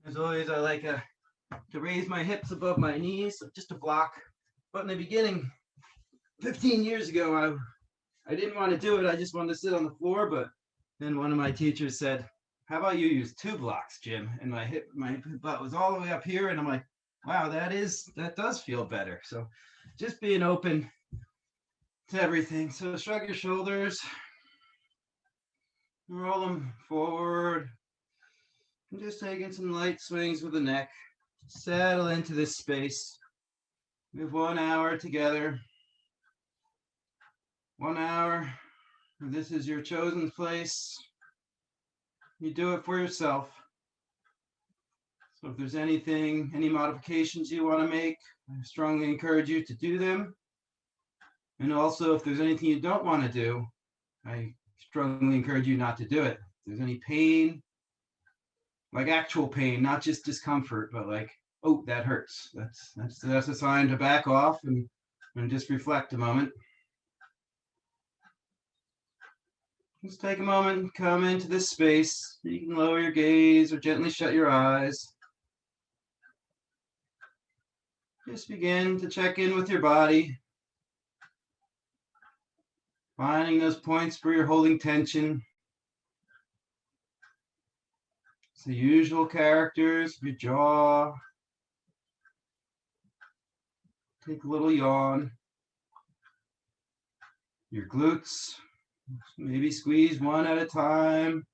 As always, I like to raise my hips above my knees, just a block. But in the beginning, 15 years ago, I didn't want to do it. I just wanted to sit on the floor. But then one of my teachers said, "How about you use 2 blocks, Jim?" And my butt was all the way up here, and I'm like, "Wow, that does feel better." So, just being open to everything. So shrug your shoulders, roll them forward, and just taking some light swings with the neck. Settle into this space. We have 1 hour together. 1 hour. This is your chosen place. You do it for yourself. So if there's any modifications you want to make, I strongly encourage you to do them. And also, if there's anything you don't want to do, I strongly encourage you not to do it. If there's any pain, like actual pain, not just discomfort, but like, oh, that hurts. That's a sign to back off and just reflect a moment. Just take a moment and come into this space. You can lower your gaze or gently shut your eyes. Just begin to check in with your body, finding those points where you're holding tension. It's the usual characters, your jaw. Take a little yawn. Your glutes, maybe squeeze one at a time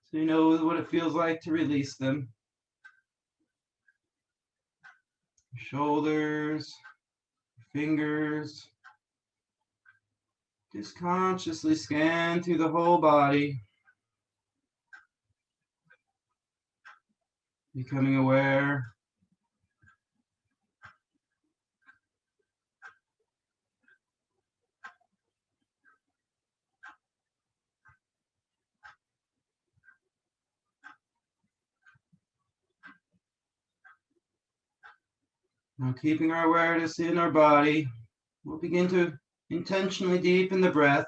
so you know what it feels like to release them. Your shoulders, fingers. Just consciously scan through the whole body, becoming aware. Now, keeping our awareness in our body, we'll begin to intentionally deepen the breath.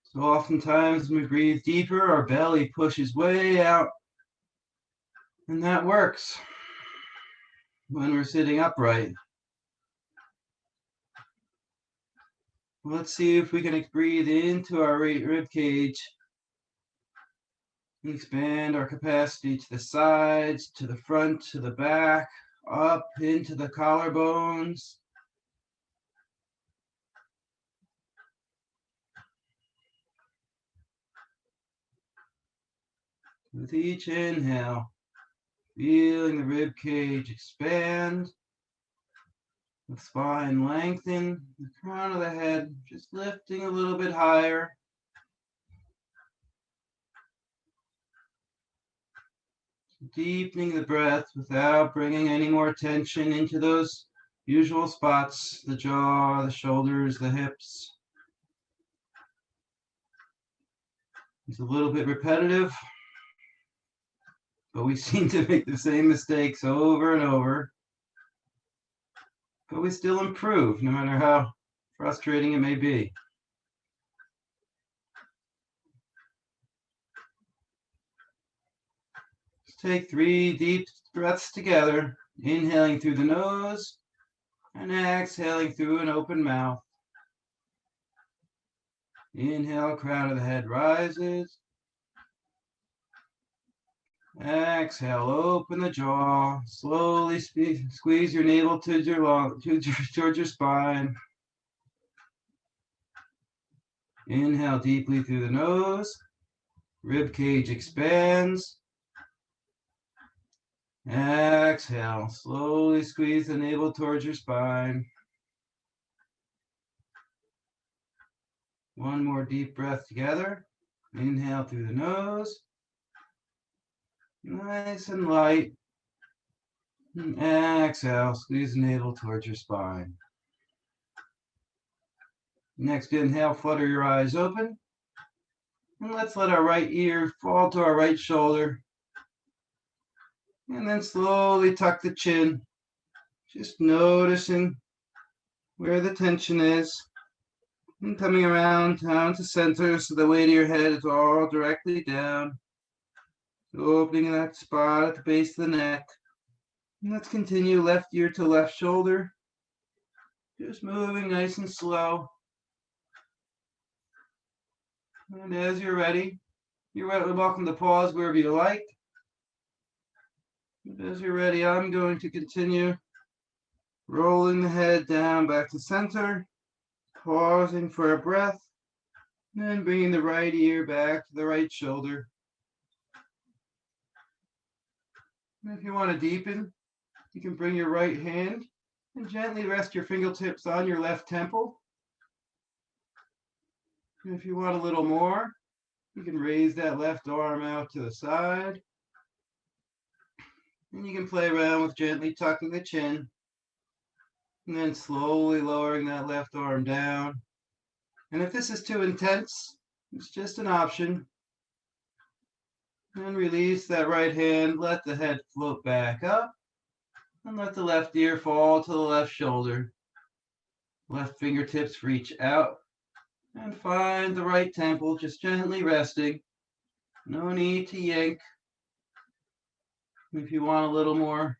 So oftentimes when we breathe deeper, our belly pushes way out, and that works when we're sitting upright. Let's see if we can breathe into our rib cage and expand our capacity to the sides, to the front, to the back, up into the collarbones. With each inhale, feeling the rib cage expand, the spine lengthen, the crown of the head just lifting a little bit higher. Deepening the breath without bringing any more tension into those usual spots, the jaw, the shoulders, the hips. It's a little bit repetitive, but we seem to make the same mistakes over and over. But we still improve, no matter how frustrating it may be. Just take 3 deep breaths together, inhaling through the nose and exhaling through an open mouth. Inhale, crown of the head rises. Exhale, open the jaw. Slowly squeeze your navel towards your spine. Inhale deeply through the nose. Rib cage expands. Exhale, slowly squeeze the navel towards your spine. One more deep breath together. Inhale through the nose. Nice and light. And exhale, squeeze the navel towards your spine. Next inhale, flutter your eyes open. And let's let our right ear fall to our right shoulder. And then slowly tuck the chin, just noticing where the tension is. And coming around down to center so the weight of your head is all directly down. Opening that spot at the base of the neck. And let's continue left ear to left shoulder. Just moving nice and slow. And as you're ready, you're welcome to pause wherever you like. And as you're ready, I'm going to continue rolling the head down back to center, pausing for a breath, and then bringing the right ear back to the right shoulder. And if you want to deepen, you can bring your right hand and gently rest your fingertips on your left temple. And if you want a little more, you can raise that left arm out to the side. And you can play around with gently tucking the chin. And then slowly lowering that left arm down. And if this is too intense, it's just an option. And release that right hand, let the head float back up. And let the left ear fall to the left shoulder. Left fingertips reach out. And find the right temple, just gently resting. No need to yank. If you want a little more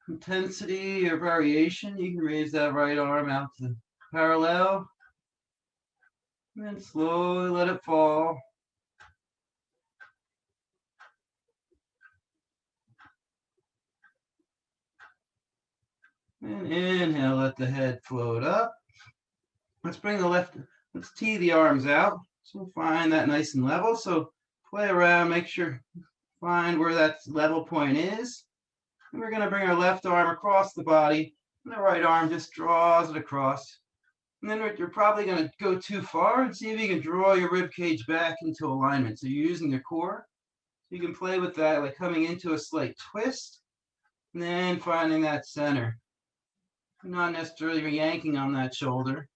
intensity or variation, you can raise that right arm out to parallel. And then slowly let it fall. And inhale, let the head float up. Let's tee the arms out. So find that nice and level. So play around, make sure, find where that level point is. And we're going to bring our left arm across the body. And the right arm just draws it across. And then you're probably going to go too far and see if you can draw your rib cage back into alignment. So you're using your core. So you can play with that, like coming into a slight twist. And then finding that center. Not necessarily yanking on that shoulder.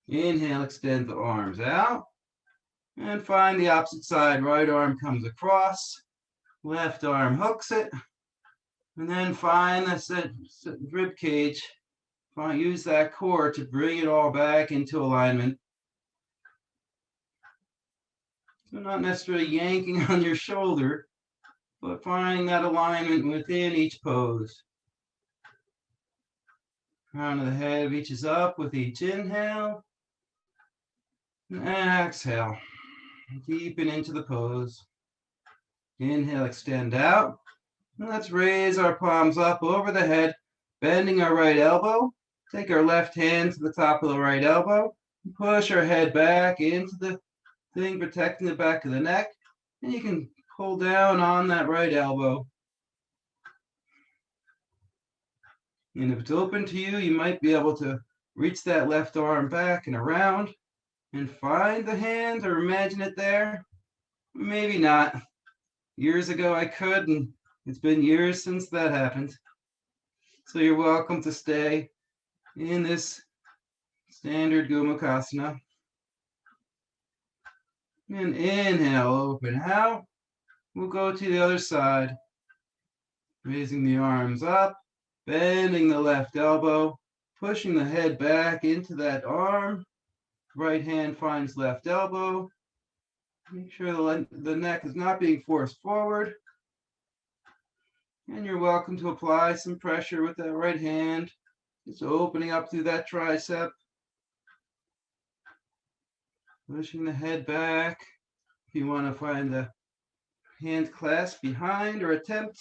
Inhale, extend the arms out. And find the opposite side. Right arm comes across. Left arm hooks it. And then find the rib cage. Use that core to bring it all back into alignment. So not necessarily yanking on your shoulder, but finding that alignment within each pose. Crown of the head reaches up with each inhale. And exhale. Deepen into the pose. Inhale, extend out. And let's raise our palms up over the head, bending our right elbow. Take our left hand to the top of the right elbow. Push our head back into the thing, protecting the back of the neck. And you can pull down on that right elbow. And if it's open to you, you might be able to reach that left arm back and around and find the hand or imagine it there. Maybe not. Years ago I could, and it's been years since that happened. So you're welcome to stay in this standard Gomukhasana. And inhale, open out. We'll go to the other side. Raising the arms up, bending the left elbow, pushing the head back into that arm. Right hand finds left elbow. Make sure the neck is not being forced forward. And you're welcome to apply some pressure with that right hand. Just opening up through that tricep. Pushing the head back. If you want to find the hand clasp behind or attempt.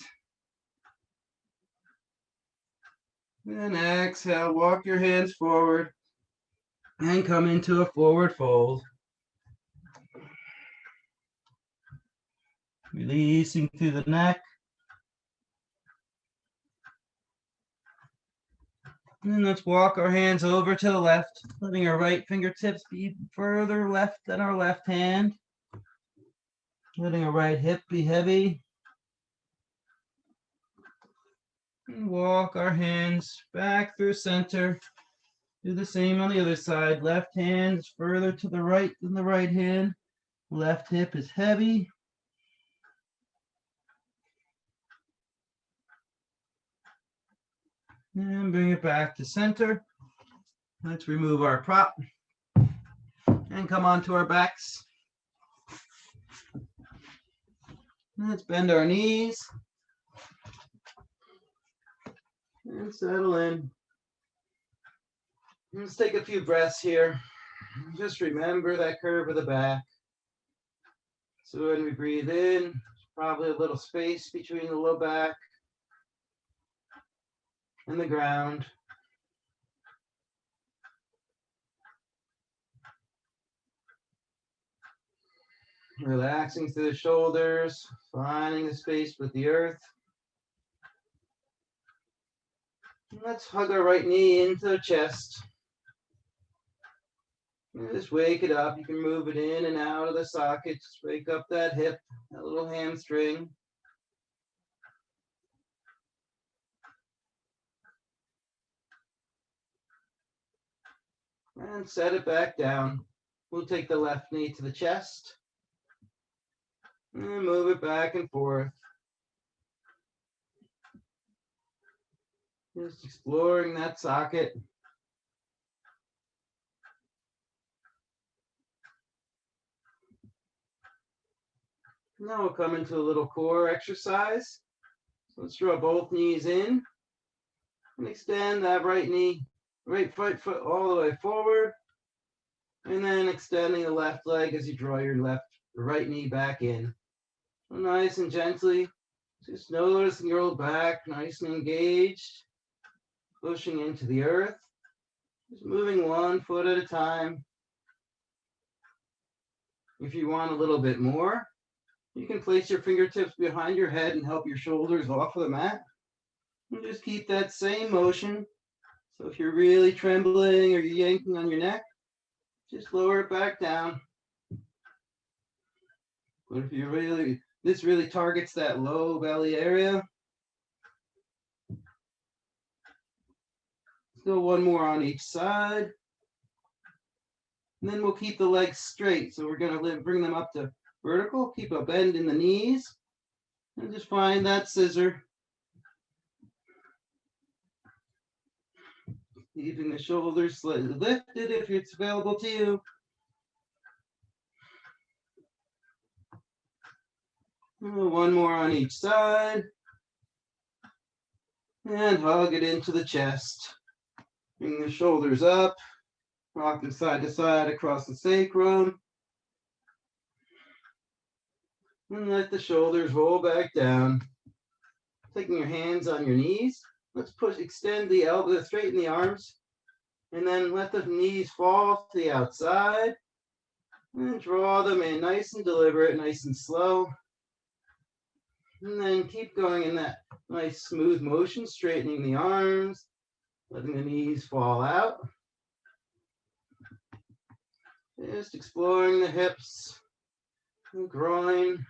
Then exhale, walk your hands forward and come into a forward fold. Releasing through the neck. And then let's walk our hands over to the left, letting our right fingertips be further left than our left hand. Letting our right hip be heavy. And walk our hands back through center. Do the same on the other side. Left hand is further to the right than the right hand. Left hip is heavy. And bring it back to center. Let's remove our prop and come onto our backs. Let's bend our knees and settle in. Let's take a few breaths here. Just remember that curve of the back. So when we breathe in, there's probably a little space between the low back and the ground. Relaxing through the shoulders, finding the space with the earth. Let's hug our right knee into the chest. And just wake it up. You can move it in and out of the socket. Just wake up that hip, that little hamstring. And set it back down. We'll take the left knee to the chest. And move it back and forth. Just exploring that socket. Now we'll come into a little core exercise. So let's draw both knees in and extend that right knee, right foot all the way forward. And then extending the left leg as you draw your right knee back in. So nice and gently, just noticing your old back, nice and engaged, pushing into the earth. Just moving one foot at a time. If you want a little bit more, you can place your fingertips behind your head and help your shoulders off of the mat. And just keep that same motion. So if you're really trembling or you're yanking on your neck, just lower it back down. But if you this really targets that low belly area. Let's go one more on each side. And then we'll keep the legs straight. So we're going to bring them up to vertical. Keep a bend in the knees. And just find that scissor. Keeping the shoulders slightly lifted if it's available to you. One more on each side. And hug it into the chest. Bring the shoulders up. Rocking side to side across the sacrum. And let the shoulders roll back down. Taking your hands on your knees. Let's extend the elbow, straighten the arms. And then let the knees fall to the outside. And draw them in nice and deliberate, nice and slow. And then keep going in that nice smooth motion, straightening the arms, letting the knees fall out. Just exploring the hips and groin.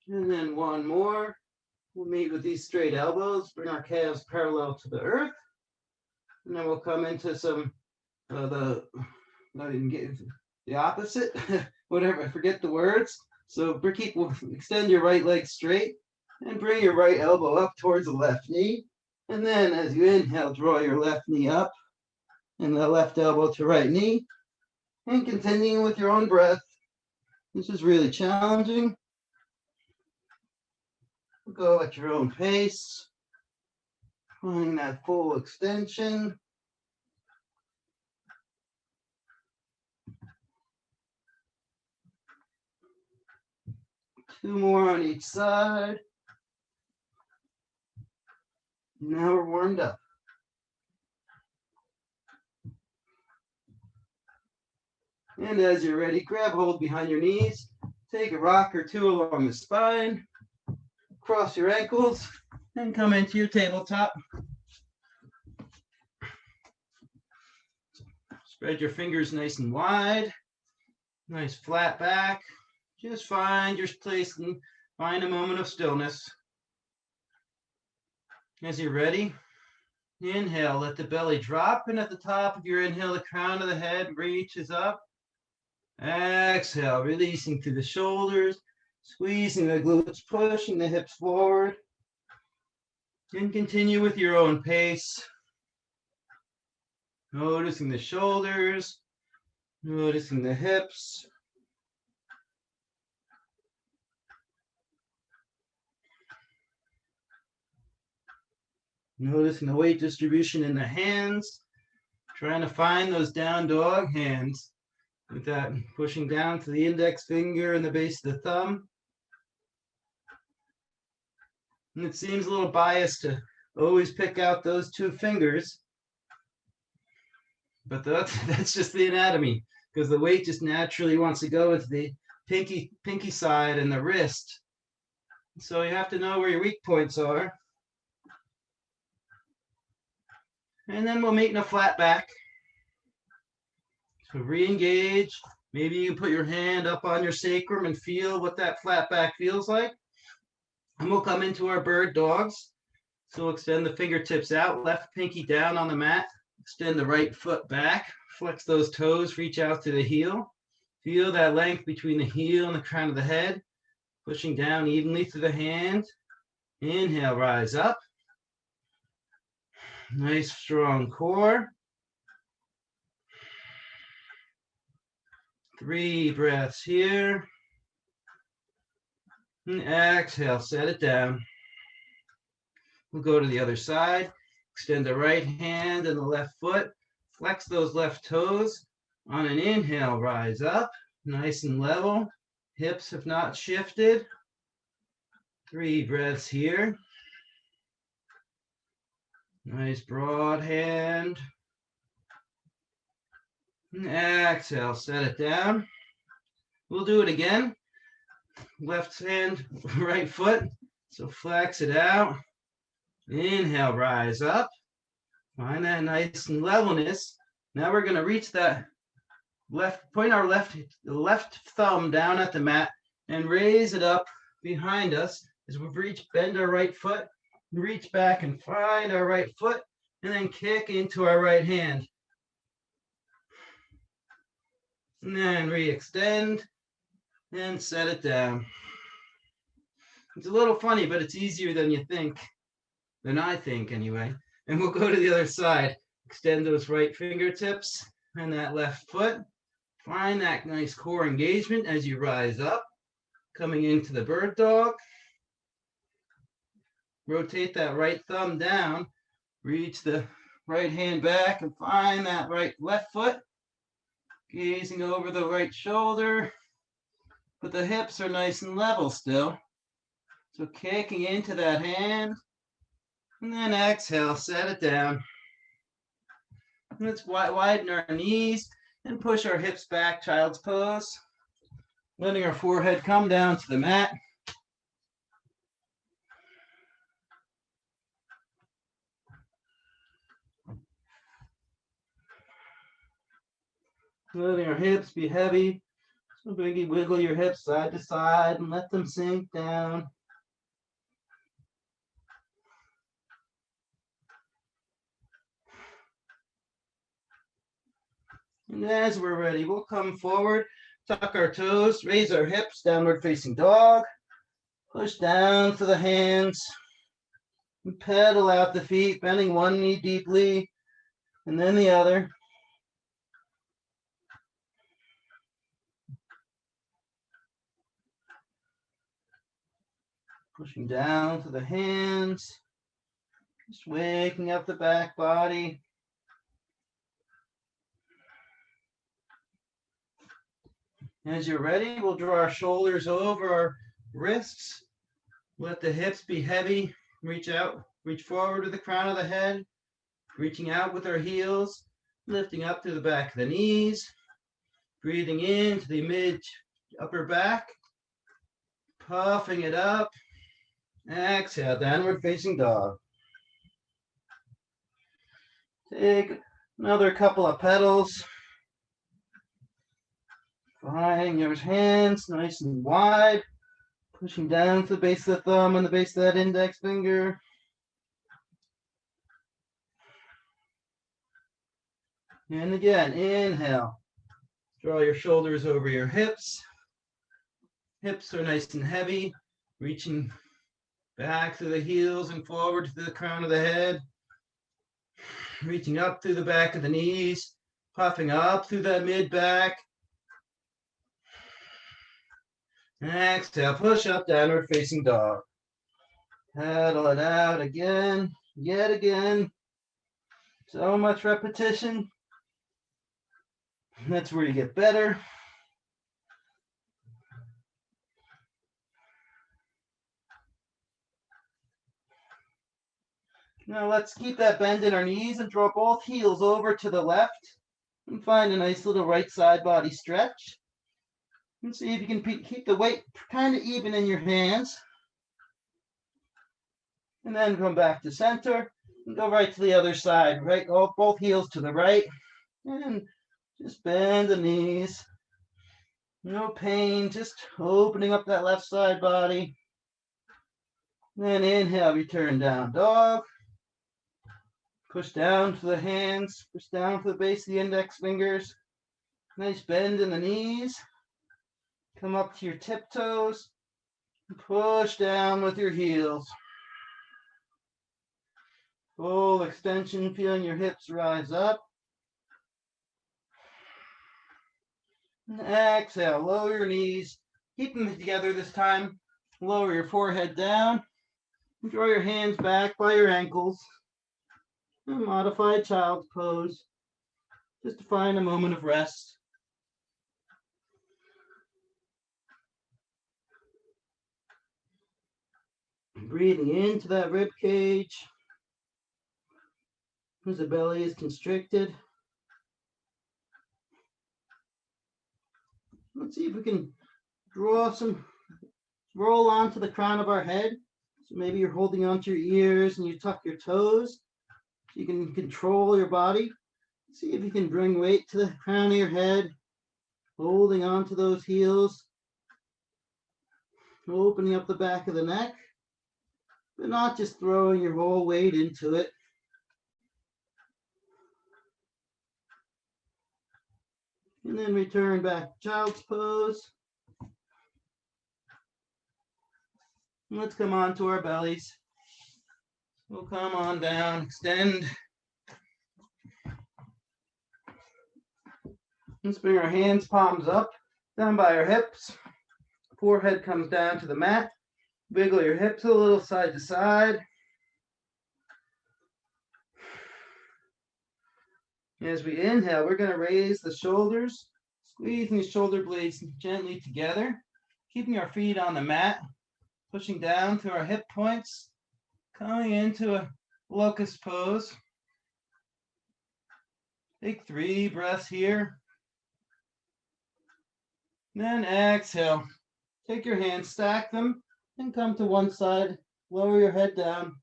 And then one more. We'll meet with these straight elbows, bring our calves parallel to the earth. And then we'll come into some I didn't get the opposite, whatever, I forget the words. So extend your right leg straight and bring your right elbow up towards the left knee. And then as you inhale, draw your left knee up and the left elbow to right knee. And continuing with your own breath. This is really challenging. Go at your own pace. Finding that full extension. Two more on each side. Now we're warmed up. And as you're ready, grab hold behind your knees. Take a rock or two along the spine. Cross your ankles and come into your tabletop. Spread your fingers nice and wide. Nice flat back. Just find your place and find a moment of stillness. As you're ready, Inhale, let the belly drop, and at the top of your inhale, the crown of the head reaches up. Exhale, releasing through the shoulders, squeezing the glutes, pushing the hips forward. And continue with your own pace. Noticing the shoulders, noticing the hips. Noticing the weight distribution in the hands. Trying to find those down dog hands with that pushing down to the index finger and the base of the thumb. And it seems a little biased to always pick out those two fingers, but that's just the anatomy, because the weight just naturally wants to go into the pinky side and the wrist. So you have to know where your weak points are. And then we'll meet in a flat back. So re-engage. Maybe you put your hand up on your sacrum and feel what that flat back feels like. And we'll come into our bird dogs. So we'll extend the fingertips out, left pinky down on the mat. Extend the right foot back. Flex those toes, reach out to the heel. Feel that length between the heel and the crown of the head. Pushing down evenly through the hand. Inhale, rise up. Nice strong core. 3 breaths here. And exhale, set it down. We'll go to the other side. Extend the right hand and the left foot. Flex those left toes. On an inhale, rise up. Nice and level. Hips have not shifted. 3 breaths here. Nice broad hand. And exhale, set it down. We'll do it again. Left hand, right foot. So flex it out. Inhale, rise up. Find that nice and levelness. Now we're going to reach that point our left thumb down at the mat and raise it up behind us as we bend our right foot, reach back and find our right foot, and then kick into our right hand. And then re-extend and set it down. It's a little funny, but it's easier than you think, than I think anyway. And we'll go to the other side. Extend those right fingertips and that left foot. Find that nice core engagement as you rise up, coming into the bird dog. Rotate that right thumb down, reach the right hand back and find that left foot. Gazing over the right shoulder, but the hips are nice and level still. So kicking into that hand, and then exhale, set it down. Let's widen our knees and push our hips back, child's pose. Letting our forehead come down to the mat. Letting our hips be heavy. So biggie, wiggle your hips side to side and let them sink down. And as we're ready, we'll come forward, tuck our toes, raise our hips, downward facing dog. Push down to the hands. And pedal out the feet, bending one knee deeply and then the other. Pushing down to the hands, just waking up the back body. As you're ready, we'll draw our shoulders over our wrists. Let the hips be heavy. Reach out, reach forward to the crown of the head. Reaching out with our heels, lifting up through the back of the knees. Breathing into the mid upper back. Puffing it up. Exhale, downward facing dog. Take another couple of pedals. Finding your hands nice and wide. Pushing down to the base of the thumb and the base of that index finger. And again, inhale. Draw your shoulders over your hips. Hips are nice and heavy, reaching back through the heels and forward to the crown of the head. Reaching up through the back of the knees, puffing up through that mid-back. Exhale, push up, downward facing dog. Paddle it out again, yet again. So much repetition. That's where you get better. Now let's keep that bend in our knees and draw both heels over to the left and find a nice little right side body stretch. And see if you can keep the weight kind of even in your hands. And then come back to center and go right to the other side, right? Both heels to the right and just bend the knees. No pain, just opening up that left side body. Then inhale, return down dog. Push down to the hands, push down to the base of the index fingers. Nice bend in the knees. Come up to your tiptoes. Push down with your heels. Full extension, feeling your hips rise up. And exhale, lower your knees. Keep them together this time. Lower your forehead down. Draw your hands back by your ankles. A modified child's pose, just to find a moment of rest. Breathing into that rib cage as the belly is constricted. Let's see if we can roll onto the crown of our head. So maybe you're holding onto your ears and you tuck your toes. You can control your body. See if you can bring weight to the crown of your head, holding onto those heels, opening up the back of the neck, but not just throwing your whole weight into it. And then return back to child's pose. And let's come on to our bellies. We'll come on down, extend. Let's bring our hands, palms up, down by our hips. Forehead comes down to the mat. Wiggle your hips a little side to side. As we inhale, we're going to raise the shoulders, squeezing the shoulder blades gently together, keeping our feet on the mat, pushing down through our hip points, coming into a locust pose. Take 3 breaths here. Then exhale. Take your hands, stack them, and come to one side. Lower your head down.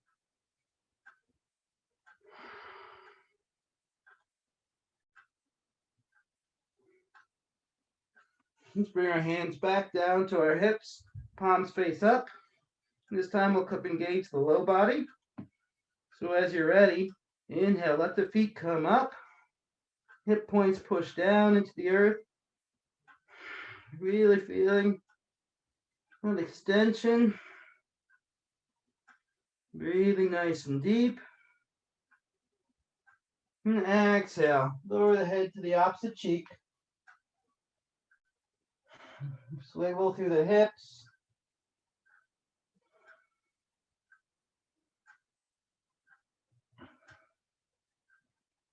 Let's bring our hands back down to our hips, palms face up. This time we'll engage the low body. So as you're ready, inhale, let the feet come up. Hip points push down into the earth. Really feeling an extension. Breathing nice and deep. And exhale, lower the head to the opposite cheek. Swivel through the hips.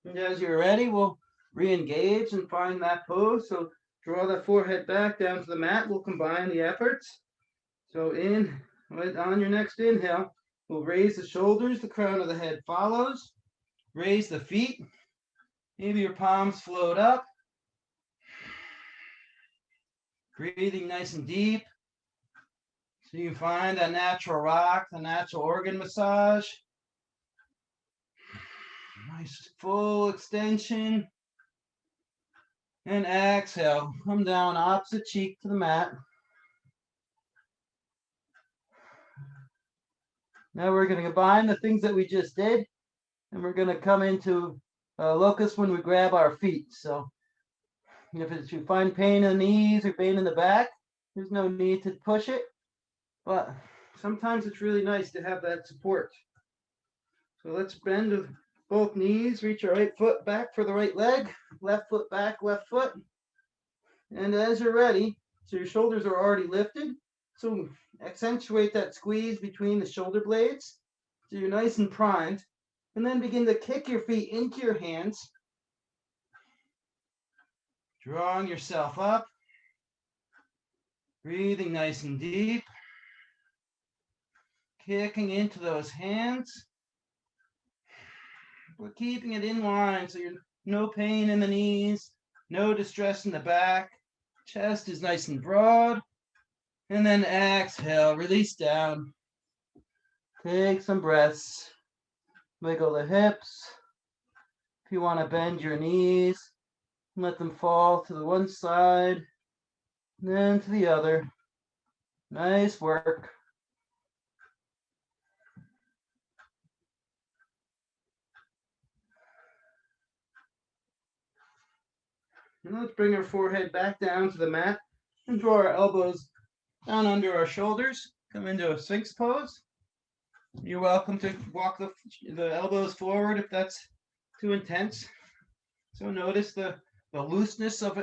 And as you're ready, we'll re-engage and find that pose. So draw the forehead back down to the mat. We'll combine the efforts. So on your next inhale, we'll raise the shoulders. The crown of the head follows. Raise the feet. Maybe your palms float up. Breathing nice and deep. So you can find that natural rock, the natural organ massage. Nice full extension. And exhale, come down opposite cheek to the mat. Now we're going to combine the things that we just did, and we're going to come into locus when we grab our feet. So if you find pain in the knees or pain in the back, there's no need to push it. But sometimes it's really nice to have that support. So let's bend with both knees, reach our right foot back for the right leg, left foot back, left foot. And as you're ready, so your shoulders are already lifted, so accentuate that squeeze between the shoulder blades. So you're nice and primed. And then begin to kick your feet into your hands, drawing yourself up, breathing nice and deep, kicking into those hands, but keeping it in line so you're no pain in the knees, no distress in the back, chest is nice and broad, and then exhale, release down, take some breaths, wiggle the hips. If you want to bend your knees, let them fall to the one side, then to the other. Nice work. And let's bring our forehead back down to the mat and draw our elbows down under our shoulders. Come into a Sphinx pose. You're welcome to walk the elbows forward if that's too intense. So notice the looseness of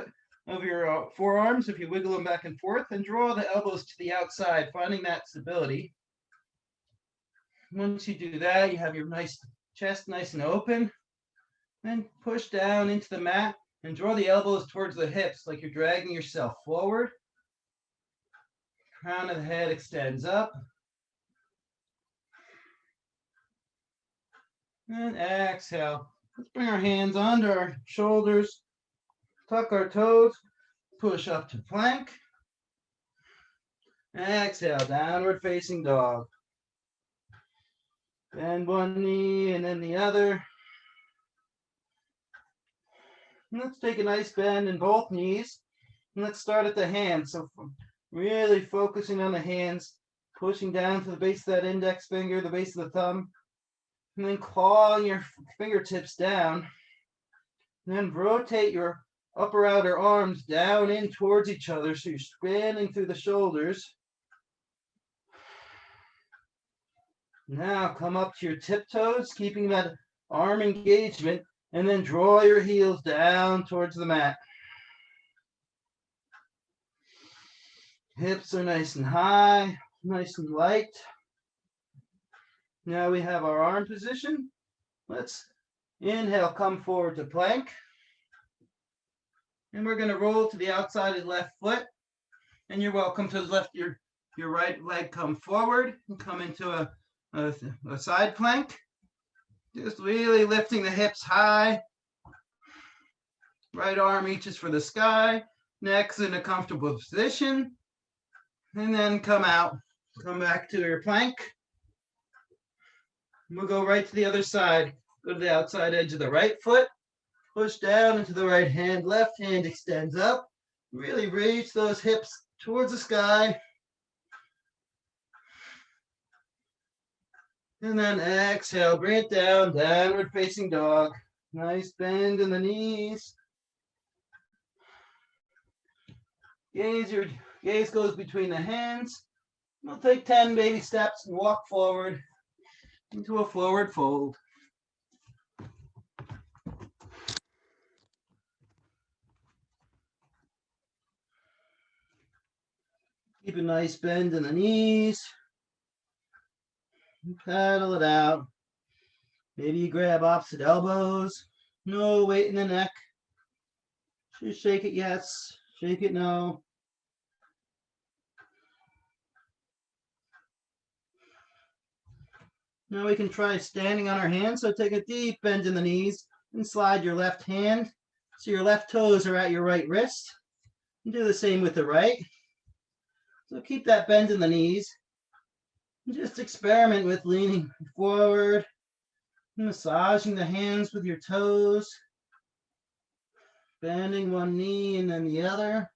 your forearms if you wiggle them back and forth, and draw the elbows to the outside, finding that stability. Once you do that, you have your nice chest nice and open. Then push down into the mat and draw the elbows towards the hips like you're dragging yourself forward. Crown of the head extends up. And exhale. Let's bring our hands under our shoulders, tuck our toes, push up to plank. Exhale, downward facing dog. Bend one knee and then the other. And let's take a nice bend in both knees. And let's start at the hands. So really focusing on the hands, pushing down to the base of that index finger, the base of the thumb, and then clawing your fingertips down. And then rotate your upper outer arms down in towards each other, so you're spanning through the shoulders. Now come up to your tiptoes, keeping that arm engagement, and then draw your heels down towards the mat. Hips are nice and high, nice and light. Now we have our arm position. Let's inhale, come forward to plank. And we're going to roll to the outside of the left foot. And you're welcome to left your right leg come forward and come into a side plank. Just really lifting the hips high. Right arm reaches for the sky. Neck's in a comfortable position. And then come out. Come back to your plank. We'll go right to the other side. Go to the outside edge of the right foot. Push down into the right hand. Left hand extends up. Really reach those hips towards the sky. And then exhale, bring it down, downward facing dog. Nice bend in the knees. Your gaze goes between the hands. We'll take 10 baby steps and walk forward into a forward fold. Keep a nice bend in the knees. Paddle it out. Maybe you grab opposite elbows. No weight in the neck. Just shake it yes, shake it no. Now we can try standing on our hands. So take a deep bend in the knees and slide your left hand so your left toes are at your right wrist. And do the same with the right. So keep that bend in the knees. And just experiment with leaning forward, massaging the hands with your toes, bending one knee and then the other.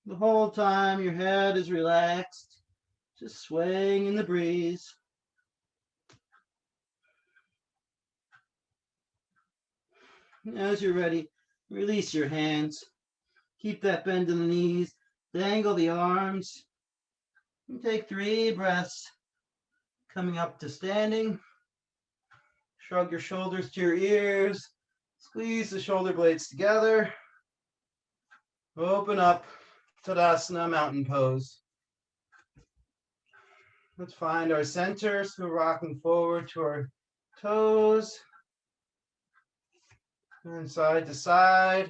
The whole time your head is relaxed, just swaying in the breeze. As you're ready, release your hands. Keep that bend in the knees. Dangle the arms. And take 3 breaths. Coming up to standing. Shrug your shoulders to your ears. Squeeze the shoulder blades together. Open up. Tadasana, mountain pose. Let's find our center. So we're rocking forward to our toes. And side to side.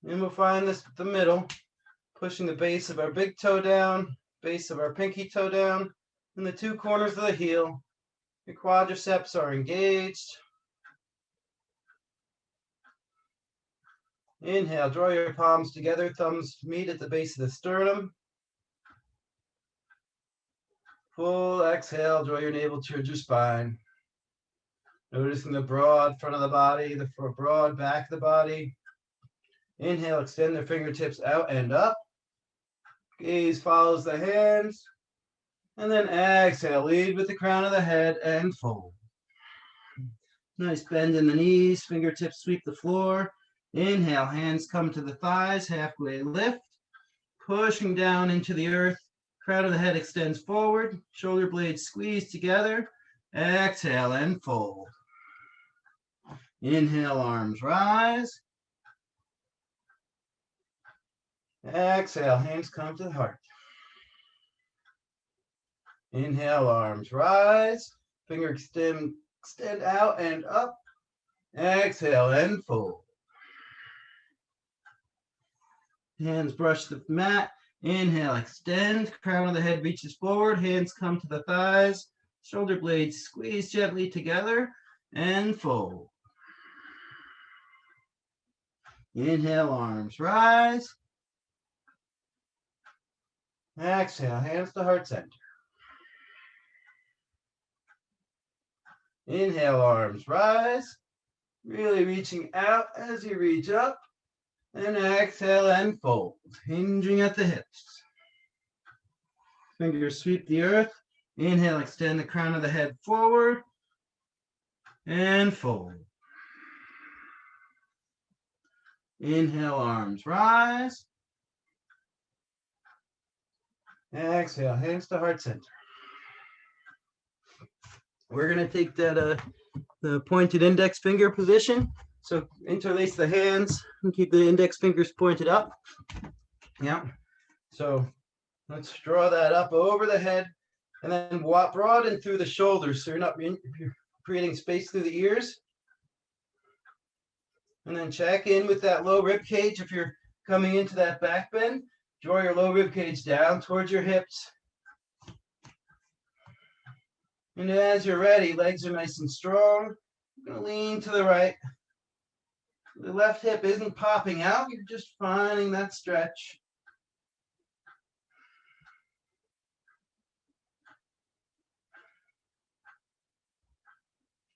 And we'll find this at the middle. Pushing the base of our big toe down. Base of our pinky toe down. And the 2 corners of the heel. Your quadriceps are engaged. Inhale, draw your palms together, thumbs meet at the base of the sternum. Full exhale, draw your navel towards your spine. Noticing the broad front of the body, the broad back of the body. Inhale, extend the fingertips out and up. Gaze follows the hands. And then exhale, lead with the crown of the head and fold. Nice bend in the knees, fingertips sweep the floor. Inhale, hands come to the thighs, halfway lift. Pushing down into the earth. Crown of the head extends forward. Shoulder blades squeeze together. Exhale and fold. Inhale, arms rise. Exhale, hands come to the heart. Inhale, arms rise. Finger extend out and up. Exhale and fold. Hands brush the mat. Inhale, extend. Crown of the head reaches forward. Hands come to the thighs. Shoulder blades squeeze gently together and fold. Inhale, arms rise. Exhale, hands to heart center. Inhale, arms rise. Really reaching out as you reach up. And exhale and fold, hinging at the hips. Fingers sweep the earth. Inhale, extend the crown of the head forward. And fold. Inhale, arms rise. Exhale, hands to heart center. We're going to take that the pointed index finger position. So interlace the hands and keep the index fingers pointed up. Yeah. So let's draw that up over the head and then broaden through the shoulders. So you're creating space through the ears. And then check in with that low rib cage. If you're coming into that back bend, draw your low rib cage down towards your hips. And as you're ready, legs are nice and strong. You're going to lean to the right. The left hip isn't popping out. You're just finding that stretch.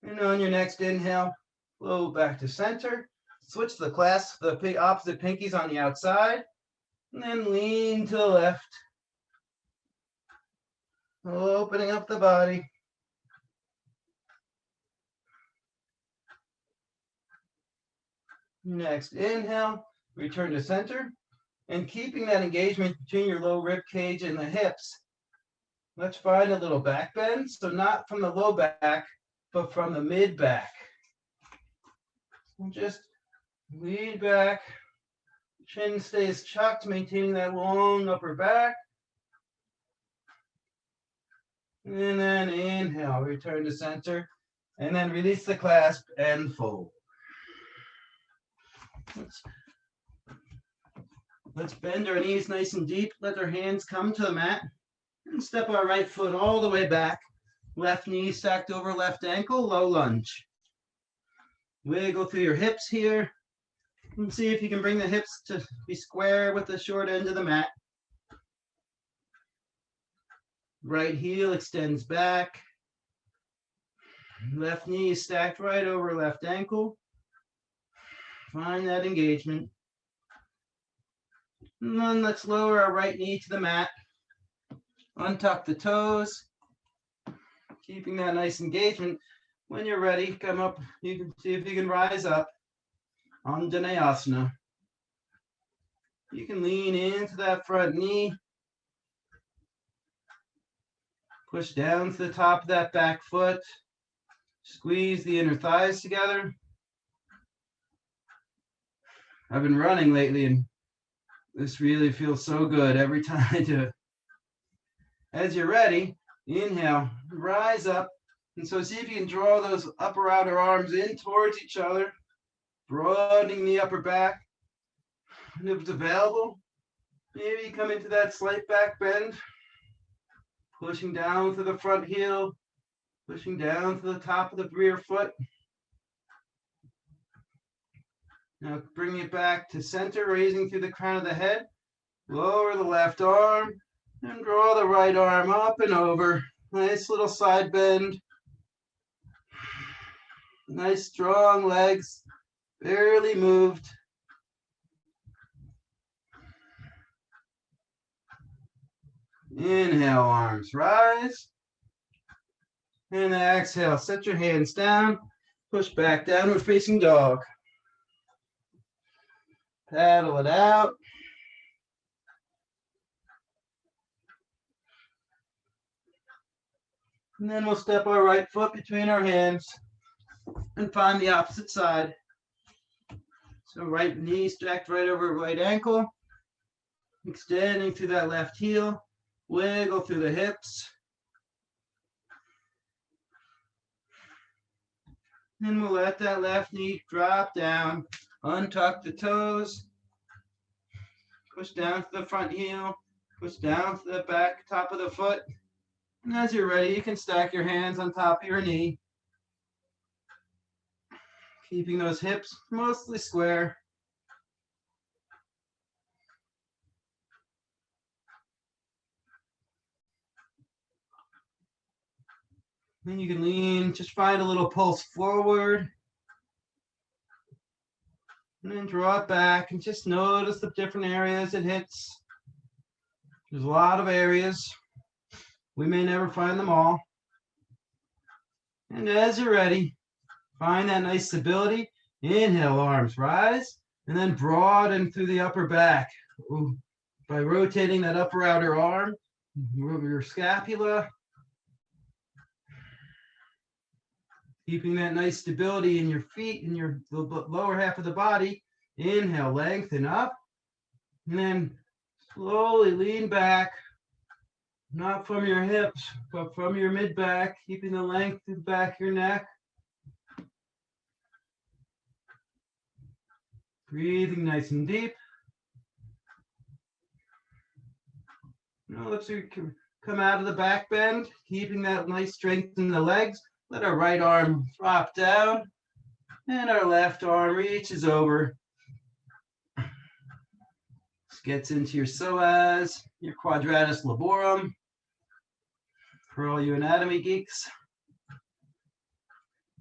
And on your next inhale, flow back to center. Switch the clasp, the opposite pinkies on the outside. And then lean to the left. Opening up the body. Next inhale, return to center, and keeping that engagement between your low rib cage and the hips. Let's find a little back bend. So not from the low back, but from the mid back. And just lean back, chin stays tucked, maintaining that long upper back. And then inhale, return to center, and then release the clasp and fold. Let's bend our knees nice and deep. Let our hands come to the mat. And step our right foot all the way back. Left knee stacked over left ankle, low lunge. Wiggle through your hips here. And see if you can bring the hips to be square with the short end of the mat. Right heel extends back. Left knee is stacked right over left ankle. Find that engagement. And then let's lower our right knee to the mat. Untuck the toes. Keeping that nice engagement. When you're ready, come up. You can see if you can rise up on Asana. You can lean into that front knee. Push down to the top of that back foot. Squeeze the inner thighs together. I've been running lately and this really feels so good every time I do it. As you're ready, inhale, rise up. And so see if you can draw those upper outer arms in towards each other, broadening the upper back. And if it's available, maybe come into that slight back bend, pushing down to the front heel, pushing down to the top of the rear foot. Now bring it back to center, raising through the crown of the head. Lower the left arm and draw the right arm up and over. Nice little side bend. Nice strong legs, barely moved. Inhale, arms rise. And exhale, set your hands down. Push back, downward facing dog. Paddle it out. And then we'll step our right foot between our hands and find the opposite side. So right knee stacked right over right ankle. Extending through that left heel. Wiggle through the hips. And we'll let that left knee drop down. Untuck the toes. Push down to the front heel. Push down to the back top of the foot. And as you're ready, you can stack your hands on top of your knee. Keeping those hips mostly square. Then you can lean, just find a little pulse forward. And then draw it back and just notice the different areas it hits. There's a lot of areas. We may never find them all. And as you're ready, find that nice stability. Inhale, arms rise, and then broaden through the upper back. By rotating that upper outer arm, move your scapula. Keeping that nice stability in your feet and your lower half of the body. Inhale, lengthen up. And then slowly lean back. Not from your hips, but from your mid-back. Keeping the length in the back of your neck. Breathing nice and deep. Now let's come out of the back bend. Keeping that nice strength in the legs. Let our right arm drop down and our left arm reaches over. This gets into your psoas, your quadratus laborum. For all you anatomy geeks.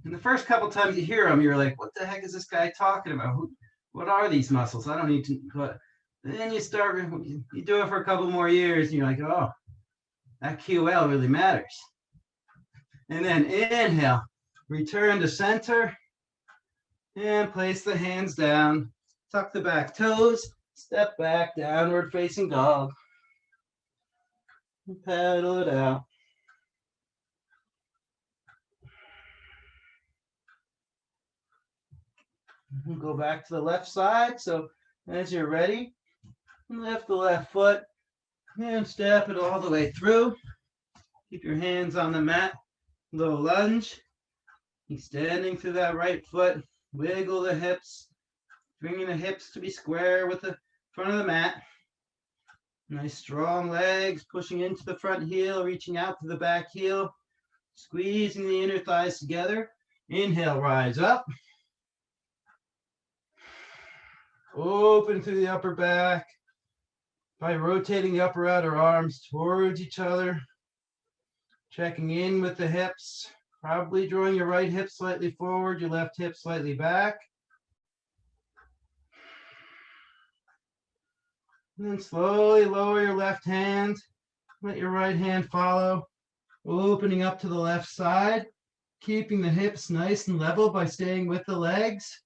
And the first couple times you hear them, you're like, what the heck is this guy talking about? What are these muscles? I don't need to, but then you do it for a couple more years and you're like, oh, that QL really matters. And then inhale, return to center, and place the hands down. Tuck the back toes, step back, downward facing dog. And paddle it out. We'll go back to the left side. So as you're ready, lift the left foot and step it all the way through. Keep your hands on the mat. Low lunge, extending through that right foot, wiggle the hips, bringing the hips to be square with the front of the mat. Nice strong legs, pushing into the front heel, reaching out to the back heel, squeezing the inner thighs together. Inhale, rise up. Open through the upper back by rotating the upper outer arms towards each other. Checking in with the hips, probably drawing your right hip slightly forward, your left hip slightly back. And then slowly lower your left hand, let your right hand follow, opening up to the left side. keeping the hips nice and level by staying with the legs.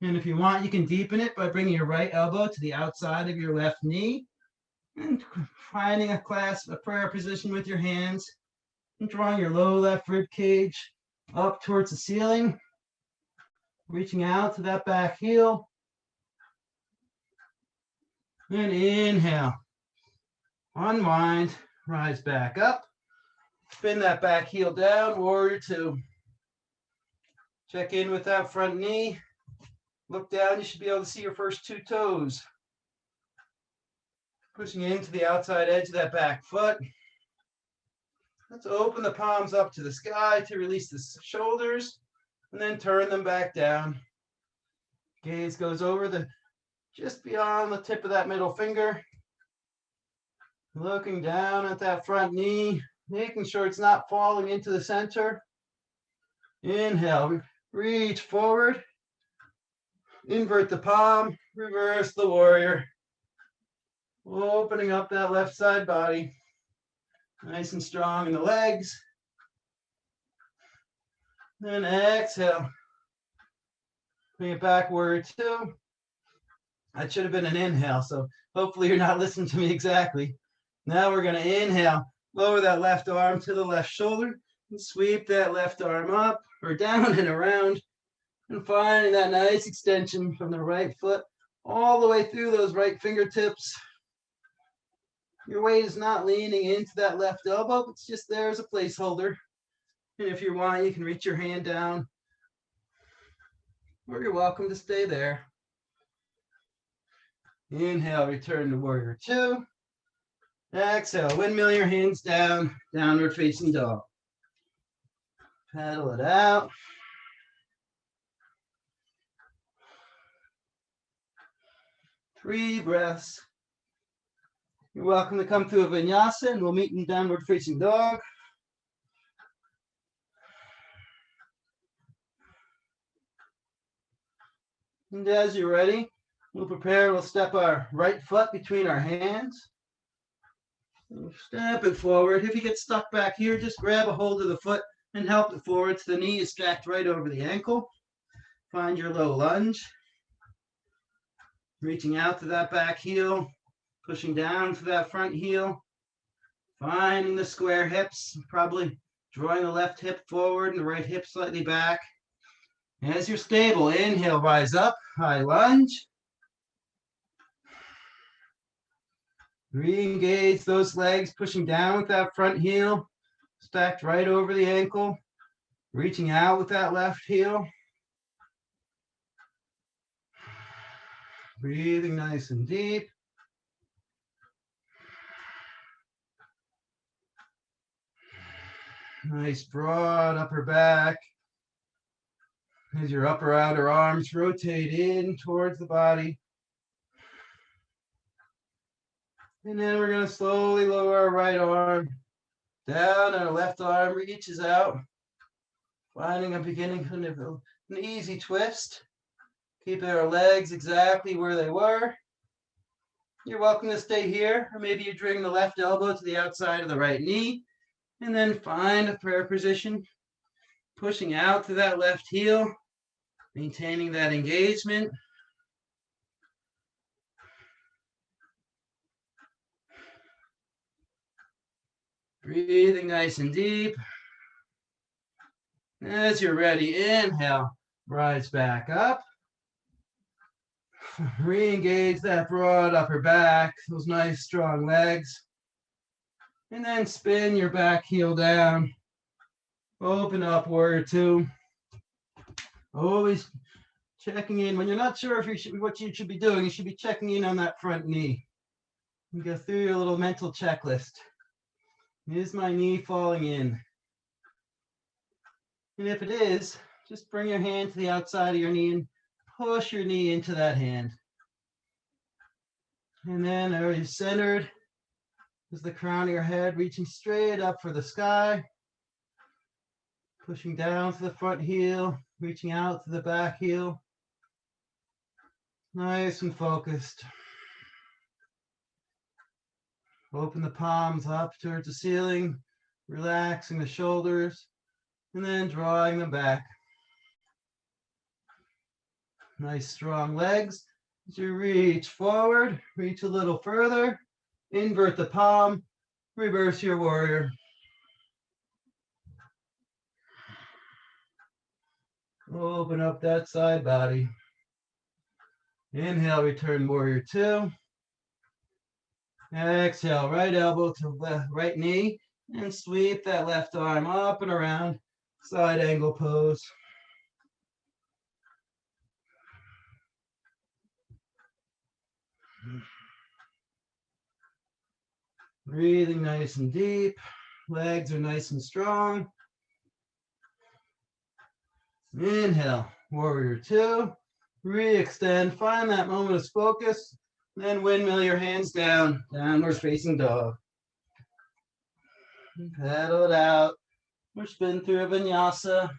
And if you want, you can deepen it by bringing your right elbow to the outside of your left knee and finding a prayer position with your hands and drawing your low left rib cage up towards the ceiling, reaching out to that back heel. And inhale, unwind, rise back up, spin that back heel down, warrior two. Check in with that front knee. Look down, you should be able to see your first two toes. Pushing into the outside edge of that back foot. Let's open the palms up to the sky to release the shoulders and then turn them back down. Gaze goes over just beyond the tip of that middle finger. Looking down at that front knee, making sure it's not falling into the center. Inhale, reach forward. Invert the palm, reverse the warrior. Opening up that left side body. Nice and strong in the legs. Then exhale. Bring it back, warrior two. That should have been an inhale, so hopefully you're not listening to me exactly. Now we're going to inhale, lower that left arm to the left shoulder, and sweep that left arm up or down and around. And finding that nice extension from the right foot all the way through those right fingertips. Your weight is not leaning into that left elbow, it's just there as a placeholder. And if you want, you can reach your hand down, or you're welcome to stay there. Inhale, return to warrior two. Exhale, windmill your hands down, downward facing dog. Paddle it out. Three breaths. You're welcome to come to a vinyasa and we'll meet in downward facing dog. And as you're ready, we'll step our right foot between our hands. Step it forward. If you get stuck back here, just grab a hold of the foot and help it forward so the knee is stacked right over the ankle. Find your low lunge. Reaching out to that back heel, pushing down to that front heel. Finding the square hips, probably drawing the left hip forward and the right hip slightly back. As you're stable, inhale, rise up, high lunge. Re-engage those legs, pushing down with that front heel, stacked right over the ankle, reaching out with that left heel. Breathing nice and deep. Nice broad upper back. As your upper outer arms rotate in towards the body. And then we're going to slowly lower our right arm down, and our left arm reaches out, finding a beginning kind of an easy twist. Keeping our legs exactly where they were. You're welcome to stay here, or maybe you bring the left elbow to the outside of the right knee, and then find a prayer position, pushing out to that left heel, maintaining that engagement. Breathing nice and deep. As you're ready, inhale, rise back up. Re-engage that broad upper back, those nice strong legs. And then spin your back heel down. Open up, warrior two. Always checking in. When you're not sure what you should be doing, you should be checking in on that front knee. You go through your little mental checklist. Is my knee falling in? And if it is, just bring your hand to the outside of your knee and push your knee into that hand. And then are you centered? Is the crown of your head reaching straight up for the sky? Pushing down to the front heel, reaching out to the back heel. Nice and focused. Open the palms up towards the ceiling. Relaxing the shoulders and then drawing them back. Nice strong legs. As you reach forward, reach a little further, invert the palm, reverse your warrior. Open up that side body. Inhale, return warrior two. Exhale, right elbow to left, right knee, and sweep that left arm up and around, side angle pose. Breathing nice and deep. Legs are nice and strong. Inhale, warrior two. Re-extend, find that moment of focus, then windmill your hands down, downward facing dog. Paddle it out, or spin through a vinyasa.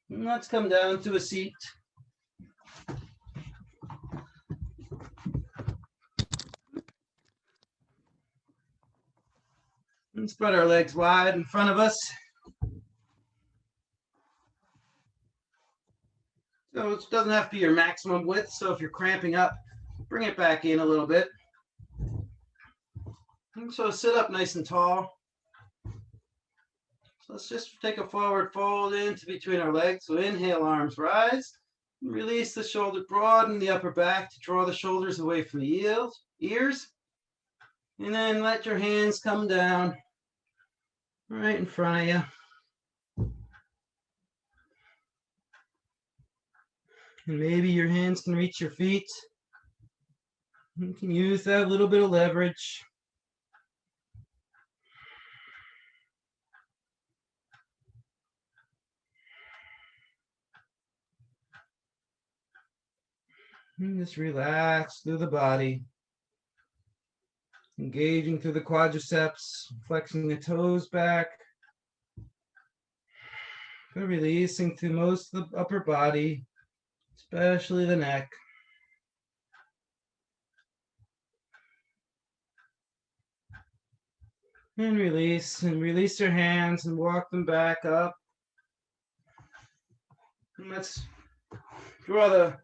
And let's come down to a seat. And spread our legs wide in front of us. So it doesn't have to be your maximum width. So if you're cramping up, bring it back in a little bit. And so sit up nice and tall. So let's just take a forward fold into between our legs. So inhale, arms rise. Release the shoulder, broaden the upper back to draw the shoulders away from the ears. And then let your hands come down right in front of you. And maybe your hands can reach your feet. You can use that little bit of leverage. And just relax through the body. Engaging through the quadriceps, flexing the toes back. But releasing through most of the upper body, especially the neck. And release your hands and walk them back up. And let's draw the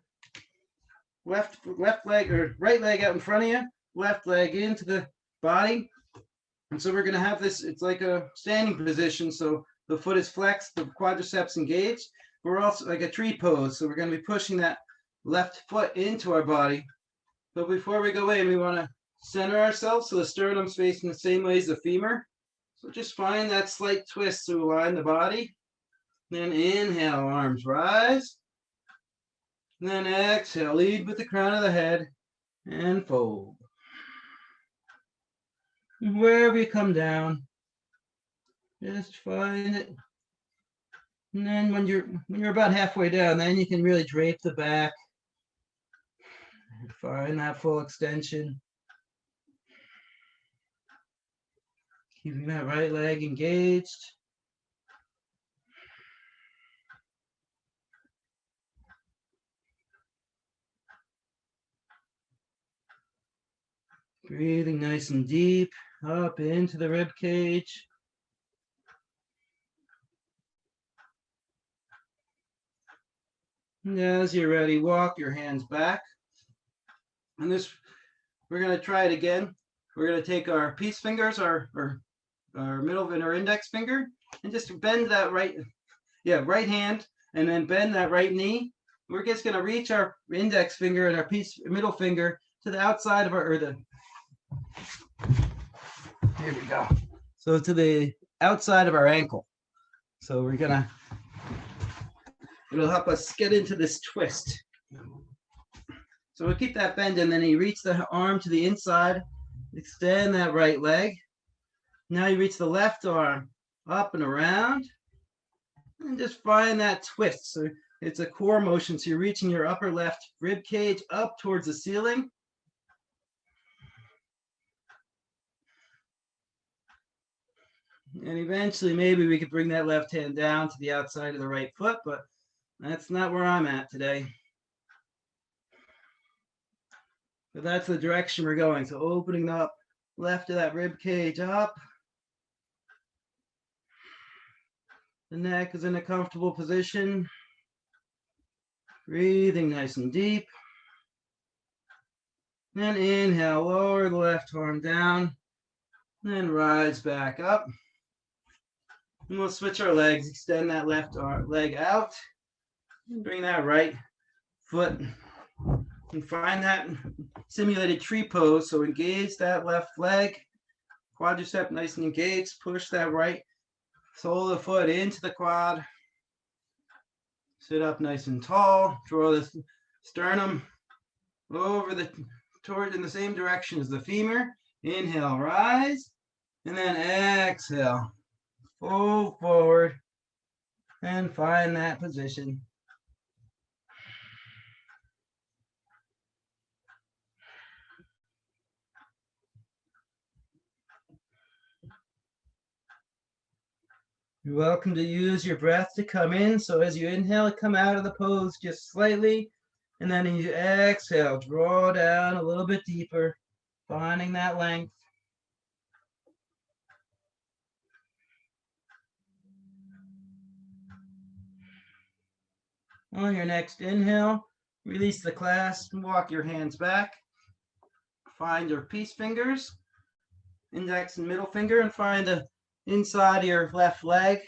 left leg or right leg out in front of you, left leg into the body. And so we're going to have this, it's like a standing position. So the foot is flexed, the quadriceps engaged. We're also like a tree pose. So we're going to be pushing that left foot into our body. But before we go in, we want to center ourselves so the sternum's facing the same way as the femur. So just find that slight twist to align the body. Then inhale, arms rise. And then exhale, lead with the crown of the head and fold. And wherever you come down, just find it. And then when you're about halfway down, then you can really drape the back. Find that full extension. Keeping that right leg engaged. Breathing nice and deep up into the rib cage. And as you're ready, walk your hands back. And this, we're going to try it again. We're going to take our peace fingers, our middle and our index finger, and just bend that right hand, and then bend that right knee. We're just going to reach our index finger and our middle finger to the outside of here we go. So to the outside of our ankle. So we're going to, it'll help us get into this twist. So we'll keep that bend, and then you reach the arm to the inside, extend that right leg. Now you reach the left arm up and around. And just find that twist. So it's a core motion. So you're reaching your upper left rib cage up towards the ceiling. And eventually, maybe we could bring that left hand down to the outside of the right foot, but that's not where I'm at today. But that's the direction we're going. So opening up left of that rib cage up. The neck is in a comfortable position. Breathing nice and deep. And inhale, lower the left arm down. Then rise back up. And we'll switch our legs. Extend that left leg out. And bring that right foot. And find that simulated tree pose. So engage that left leg. Quadricep nice and engaged. Push that right sole of the foot into the quad. Sit up nice and tall. Draw the sternum over toward in the same direction as the femur. Inhale, rise. And then exhale. Fold forward. And find that position. You're welcome to use your breath to come in. So as you inhale, come out of the pose just slightly. And then as you exhale, draw down a little bit deeper, finding that length. On your next inhale, release the clasp and walk your hands back. Find your peace fingers, index and middle finger, and find the inside of your left leg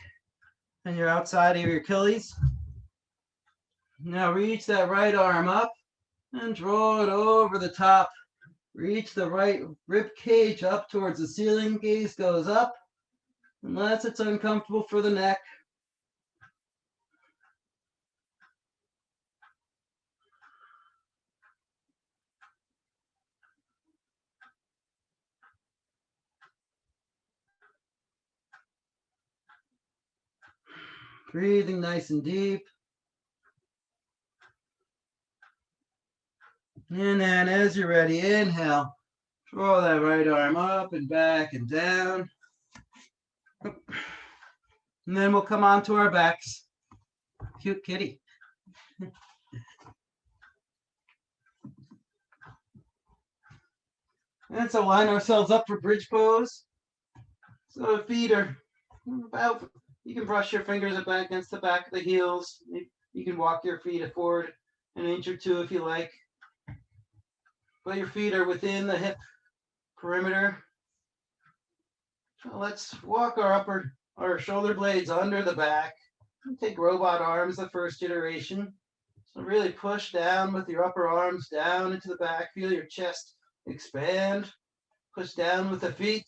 and your outside of your Achilles. Now reach that right arm up and draw it over the top. Reach the right rib cage up towards the ceiling. Gaze goes up unless it's uncomfortable for the neck. Breathing nice and deep. And then as you're ready, inhale. Draw that right arm up and back and down. And then we'll come onto our backs. Cute kitty. And so line ourselves up for bridge pose. So the feet are about, you can brush your fingers back against the back of the heels. You can walk your feet forward an inch or two if you like. But your feet are within the hip perimeter. So let's walk our shoulder blades under the back. Take robot arms the first iteration. So really push down with your upper arms down into the back. Feel your chest expand. Push down with the feet.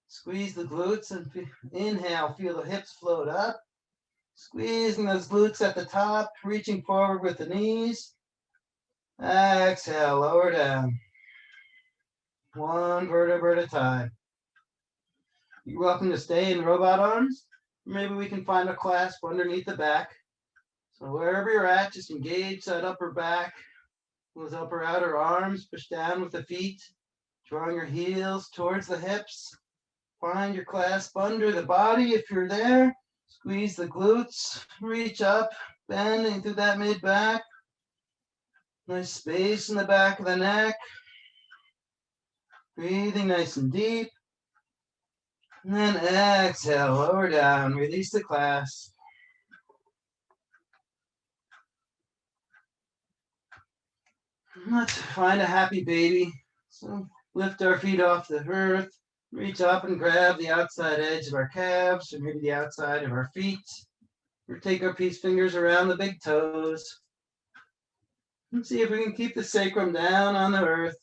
Squeeze the glutes and inhale. Feel the hips float up. Squeezing those glutes at the top. Reaching forward with the knees. Exhale, lower down. One vertebra at a time. You're welcome to stay in robot arms. Maybe we can find a clasp underneath the back. So wherever you're at, just engage that upper back, those upper outer arms, push down with the feet, drawing your heels towards the hips. Find your clasp under the body if you're there. Squeeze the glutes, reach up, bending through that mid-back. Nice space in the back of the neck. Breathing nice and deep. And then exhale, lower down, release the clasp. Let's find a happy baby. So lift our feet off the earth, reach up and grab the outside edge of our calves, or maybe the outside of our feet. Or take our peace fingers around the big toes. And see if we can keep the sacrum down on the earth.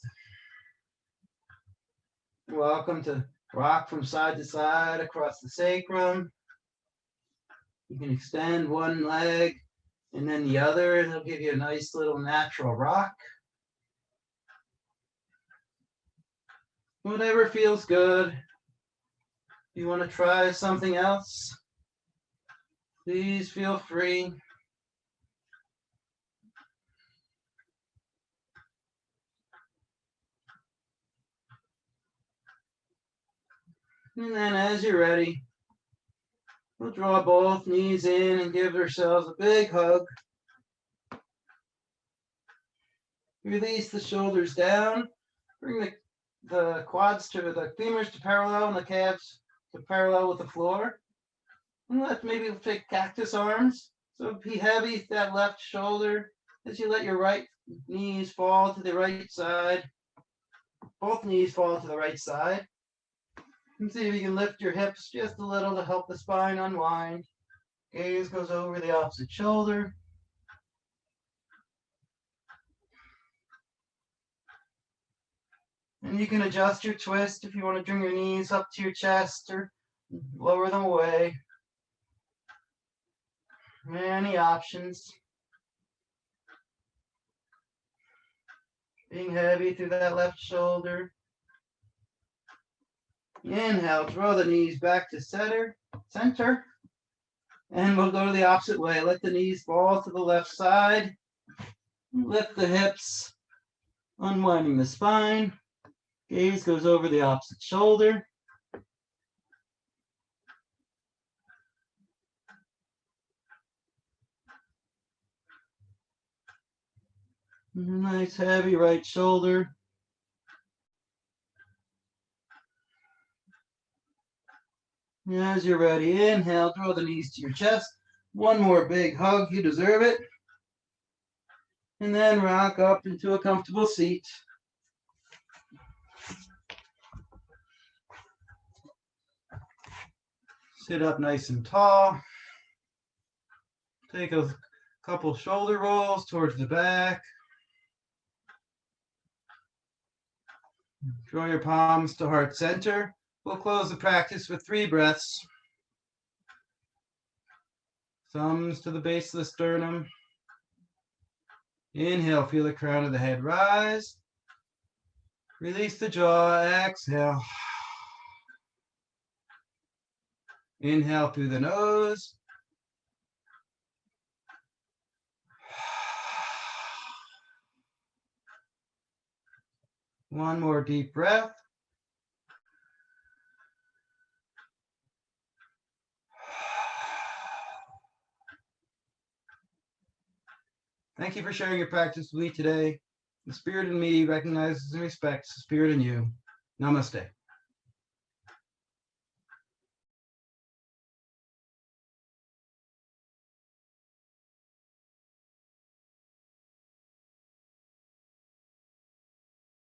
You're welcome to rock from side to side across the sacrum. You can extend one leg and then the other, and it'll give you a nice little natural rock. Whatever feels good. If you want to try something else, Please feel free. And then as you're ready, we'll draw both knees in and give ourselves a big hug. Release the shoulders down. Bring the quads to the femurs to parallel and the calves to parallel with the floor. And maybe take cactus arms. So be heavy that left shoulder as you let your right knees fall to the right side. Both knees fall to the right side. And see if you can lift your hips just a little to help the spine unwind. Gaze goes over the opposite shoulder. And you can adjust your twist if you want to bring your knees up to your chest or lower them away. Many options. Being heavy through that left shoulder. Inhale, draw the knees back to center. And we'll go to the opposite way. Let the knees fall to the left side. Lift the hips, unwinding the spine. Gaze goes over the opposite shoulder. Nice heavy right shoulder. As you're ready, inhale, draw the knees to your chest. One more big hug, you deserve it. And then rock up into a comfortable seat. Sit up nice and tall. Take a couple shoulder rolls towards the back. Draw your palms to heart center. We'll close the practice with 3 breaths. Thumbs to the base of the sternum. Inhale, feel the crown of the head rise. Release the jaw, exhale. Inhale through the nose. One more deep breath. Thank you for sharing your practice with me today. The spirit in me recognizes and respects the spirit in you. Namaste.